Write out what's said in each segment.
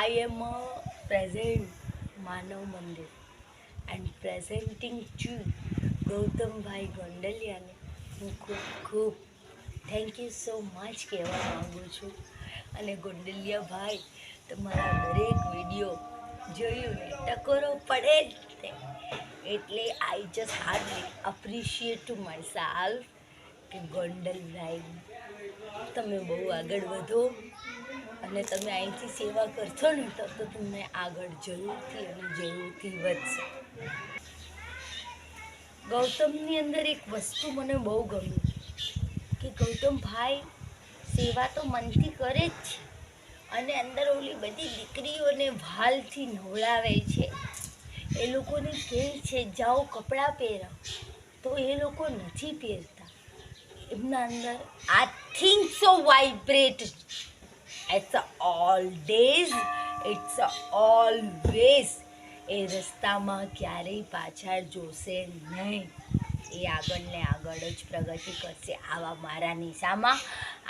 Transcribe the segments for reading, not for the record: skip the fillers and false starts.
I am present Manav Mandir and presenting to ગૌતમભાઈ ગોંડલિયાને હું ખૂબ ખૂબ થેન્ક યુ સો મચ કહેવા માગું છું. અને ગોંડલિયાભાઈ તમારા દરેક વિડીયો જોયું ને ટકોરો પડે જ તે, એટલે I just hardly appreciate to my self કે ગોંડલભાઈ તમે બહુ આગળ વધો અને તમે અહીંથી સેવા કરશો ને તો તમને આગળ જરૂરથી અને જરૂરથી વધશે. ગૌતમની અંદર એક વસ્તુ મને બહુ ગમી કે ગૌતમભાઈ સેવા તો મનથી કરે જ છે અને અંદર ઓલી બધી દીકરીઓને ભાલથી નવડાવે છે. એ લોકોને કહે છે જાઓ કપડાં પહેરો, તો એ લોકો નથી પહેરતા. એમના અંદર I think so vibrate. It's always, it's always. એ રસ્તામાં ક્યારેય પાછળ જોશે નહીં. એ આગળ ને આગળ જ પ્રગતિ કરશે. આવા મારા નિશામાં,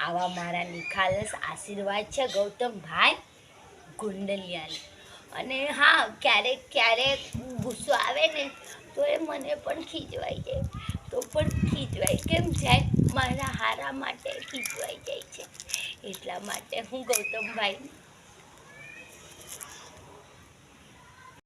આવા મારા નિખાલસ આશીર્વાદ છે ગૌતમભાઈ ગોંડલિયાને. અને હા, ક્યારેક ક્યારેક ગુસ્સો આવે ને તો એ મને પણ ખીજવાઈ જાય, તો પણ ખીજવાય કેમ જાય? મારા હારા માટે ખીજવાઈ જાય છે. એટલા માટે હું ગૌતમભાઈ